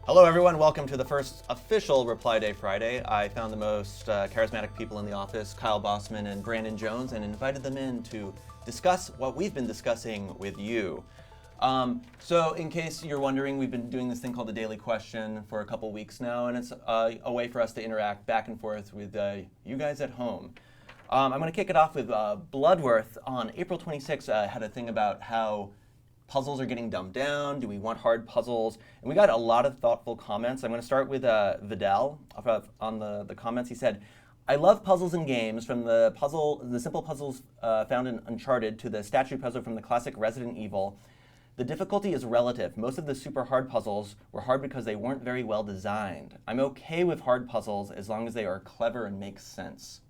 Hello everyone, welcome to the first official ReplyDay Friday. I found the most charismatic people in the office, Kyle Bossman and Brandon Jones, and invited them in to discuss what we've been discussing with you. So in case you're wondering, we've been doing this thing called the Daily Question for a couple weeks now, and it's a way for us to interact back and forth with you guys at home. I'm going to kick it off with Bloodworth on April 26th had a thing about how puzzles are getting dumbed down. Do we want hard puzzles? And we got a lot of thoughtful comments. I'm going to start with Vidal on the comments. He said, "I love puzzles in games, from the simple puzzles found in Uncharted to the statue puzzle from the classic Resident Evil. The difficulty is relative. Most of the super hard puzzles were hard because they weren't very well designed. I'm okay with hard puzzles as long as they are clever and make sense."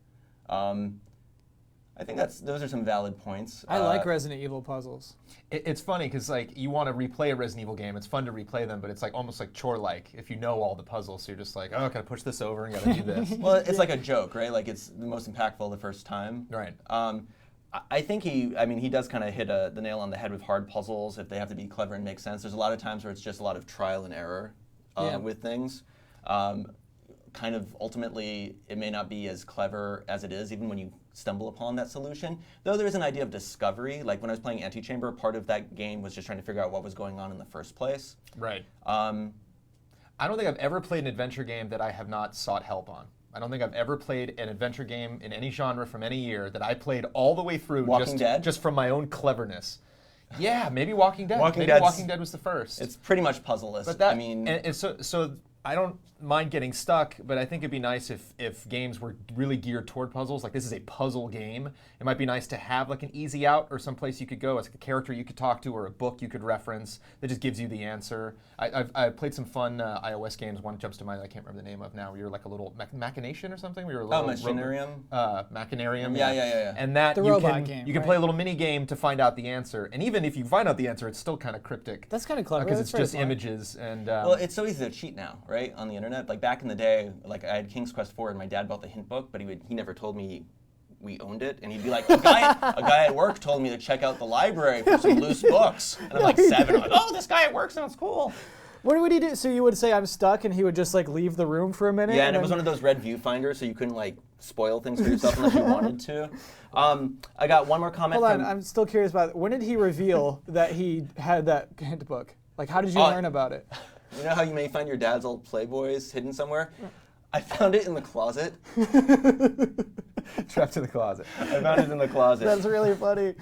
I think those are some valid points. I like Resident Evil puzzles. It's funny because you want to replay a Resident Evil game. It's fun to replay them, but it's almost like chore-like if you know all the puzzles. So you're just like, oh, gotta push this over and gotta do this. Well, it's like a joke, right? Like it's the most impactful the first time. Right. I think he does kind of hit the nail on the head with hard puzzles if they have to be clever and make sense. There's a lot of times where it's just a lot of trial and error with things. Kind of ultimately, it may not be as clever as it is, even when you stumble upon that solution. Though there is an idea of discovery. Like when I was playing Antechamber, part of that game was just trying to figure out what was going on in the first place. Right. I don't think I've ever played an adventure game that I have not sought help on. I don't think I've ever played an adventure game in any genre from any year that I played all the way through just from my own cleverness. Yeah, maybe Walking Dead. Walking Dead was the first. It's pretty much puzzle-less. But that, and so I don't mind getting stuck, but I think it'd be nice if games were really geared toward puzzles. Like this is a puzzle game. It might be nice to have like an easy out or someplace you could go as a character you could talk to or a book you could reference that just gives you the answer. I've played some fun iOS games. One jumps to mind I can't remember the name of now. Where you're like a little machination or something. Where you're a little Machinarium. Machinarium. Yeah. And that the robot game, you can play a little mini game to find out the answer. And even if you find out the answer, it's still kind of cryptic. That's kind of clever because it's just images and. Well, it's so easy to cheat now, right? On the internet. Like back in the day, like I had King's Quest IV and my dad bought the hint book, but he never told me we owned it, and he'd be like, a guy at work told me to check out the library for some loose books, and I'm like 7. I'm like, oh, this guy at work sounds cool. What would he do? So you would say I'm stuck, and he would just like leave the room for a minute. Yeah, and it was one of those red viewfinders, so you couldn't like spoil things for yourself unless you wanted to. I got one more comment. Hold on, I'm still curious about when did he reveal that he had that hint book? Like, how did you learn about it? You know how you may find your dad's old Playboys hidden somewhere? I found it in the closet. Trapped in the closet. I found it in the closet. That's really funny.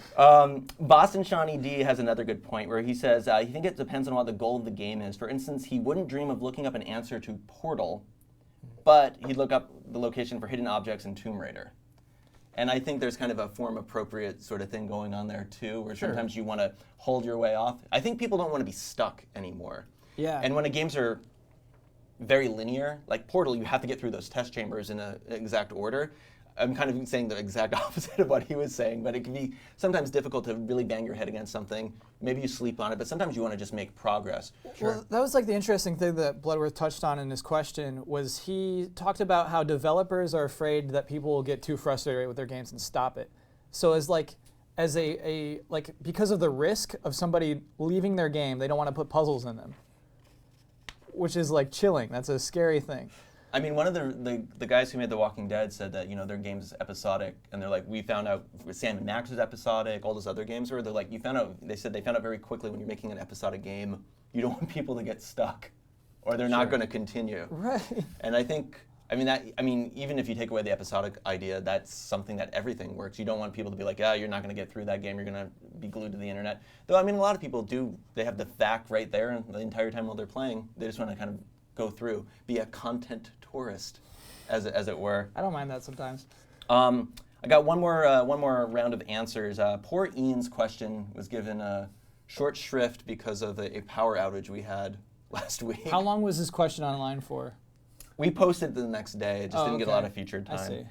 Boston Shawnee D has another good point where he says he thinks it depends on what the goal of the game is. For instance, he wouldn't dream of looking up an answer to Portal, but he'd look up the location for hidden objects in Tomb Raider. And I think there's kind of a form-appropriate sort of thing going on there too, where sometimes you want to hold your way off. I think people don't want to be stuck anymore. Yeah. And when the games are very linear, like Portal, you have to get through those test chambers in an exact order. I'm kind of saying the exact opposite of what he was saying, but it can be sometimes difficult to really bang your head against something. Maybe you sleep on it, but sometimes you want to just make progress. Well, that was like the interesting thing that Bloodworth touched on in his question was he talked about how developers are afraid that people will get too frustrated with their games and stop it. So because of the risk of somebody leaving their game, they don't want to put puzzles in them, which is like chilling. That's a scary thing. I mean, one of the guys who made The Walking Dead said that, their game's episodic, and they're like, we found out Sam & Max was episodic, all those other games were. They're like, they said they found out very quickly when you're making an episodic game, you don't want people to get stuck, or they're not going to continue. Right. And I think, even if you take away the episodic idea, that's something that everything works. You don't want people to be like, you're not going to get through that game, you're going to be glued to the internet. Though, a lot of people do, they have the fact right there, and the entire time while they're playing, they just want to kind of go through, be a content tourist, as it were. I don't mind that sometimes. I got one more round of answers. Poor Ian's question was given a short shrift because of a power outage we had last week. How long was this question online for? We posted it the next day. It just didn't get a lot of featured time. I see.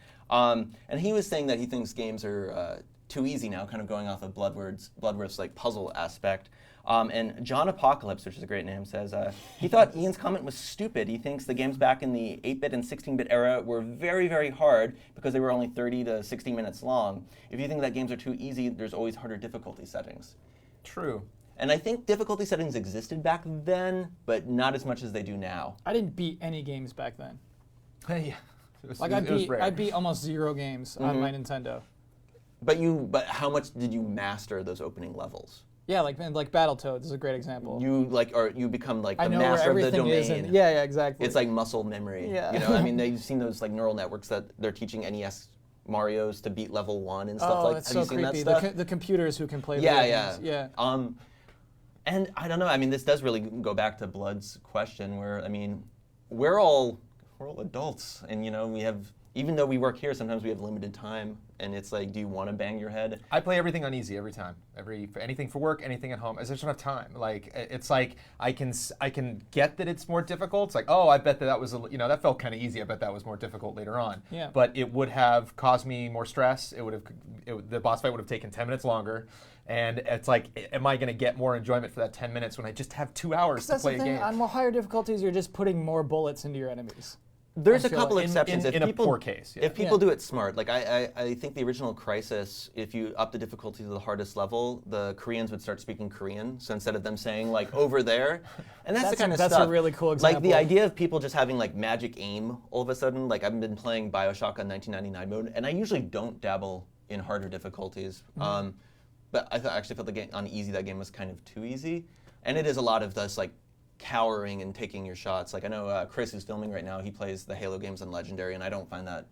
And he was saying that he thinks games are too easy now, kind of going off of Bloodworth's like puzzle aspect. And John Apocalypse, which is a great name, says he thought Ian's comment was stupid. He thinks the games back in the 8-bit and 16-bit era were very, very hard because they were only 30 to 60 minutes long. If you think that games are too easy, there's always harder difficulty settings. True. And I think difficulty settings existed back then, but not as much as they do now. I didn't beat any games back then. Hey, I beat almost 0 games on my Nintendo. But how much did you master those opening levels? Yeah, like Battletoads is a great example. You become like the I know master where of the everything domain. is. Yeah, exactly. It's like muscle memory. Yeah. You know, I mean, you've seen those like neural networks that they're teaching NES Marios to beat level 1 and stuff like. That's Have so you seen creepy. that stuff? The computers who can play. Yeah, video games. Yeah. And I don't know. I mean, this does really go back to Blood's question, where I mean, we're all adults, and you know, we have. Even though we work here, sometimes we have limited time, and it's like, do you want to bang your head? I play everything on easy every time. Anything for work, anything at home. I just don't have time. Like it's like I can get that it's more difficult. It's like, oh, I bet that was that felt kind of easy. I bet that was more difficult later on. Yeah. But it would have caused me more stress. The boss fight would have taken 10 minutes longer. And it's like, am I going to get more enjoyment for that 10 minutes when I just have 2 hours to play a game? On more higher difficulties, you're just putting more bullets into your enemies. There's a couple exceptions. In a poor case. Yeah. If people do it smart, like I think the original Crysis, if you up the difficulty to the hardest level, the Koreans would start speaking Korean. So instead of them saying like over there, and that's the kind of stuff. That's a really cool example. Like the idea of people just having like magic aim all of a sudden. Like I've been playing BioShock on 1999 mode, and I usually don't dabble in harder difficulties. But I actually felt the game on easy. That game was kind of too easy, and it is a lot of this like cowering and taking your shots. Like I know Chris, who's filming right now, he plays the Halo games on Legendary, and I don't find that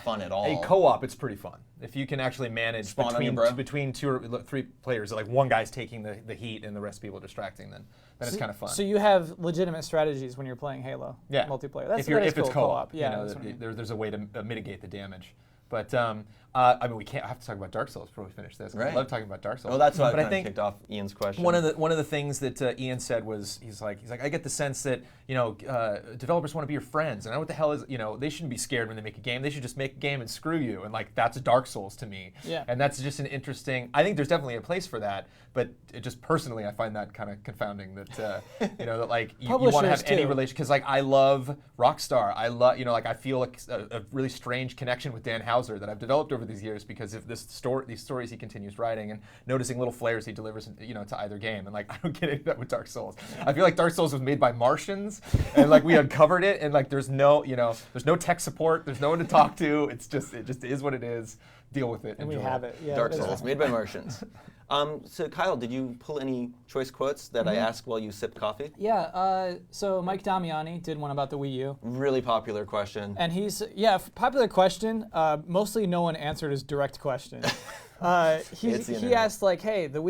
fun at all. A co-op, it's pretty fun. If you can actually manage between 2 or 3 players, like one guy's taking the heat and the rest of people distracting, then it's kind of fun. So you have legitimate strategies when you're playing Halo multiplayer. That's if it's cool. co-op. Yeah, there's a way to mitigate the damage. But I mean, I have to talk about Dark Souls before we finish this. Right. I love talking about Dark Souls. Well, that's why I think kicked off Ian's question. One of the things that Ian said was he's like I get the sense that developers want to be your friends, and I know what the hell is they shouldn't be scared when they make a game. They should just make a game and screw you, and like that's Dark Souls to me. Yeah. And that's just an interesting. I think there's definitely a place for that, but just personally I find that kind of confounding that that like you want to have any relation because like I love Rockstar. I love I feel like a really strange connection with Dan Houser that I've developed over these years because of these stories he continues writing and noticing little flares he delivers to either game, and like I don't get any of that with Dark Souls. I feel like Dark Souls was made by Martians and like we uncovered it and like there's no tech support, there's no one to talk to. It just is what it is. Deal with it. And we have it. Yeah, Dark Souls made by Martians. So Kyle, did you pull any choice quotes that I asked while you sipped coffee? Yeah, so Mike Damiani did one about the Wii U. Really popular question. And popular question, mostly no one answered his direct question. He asked like, hey, the Wii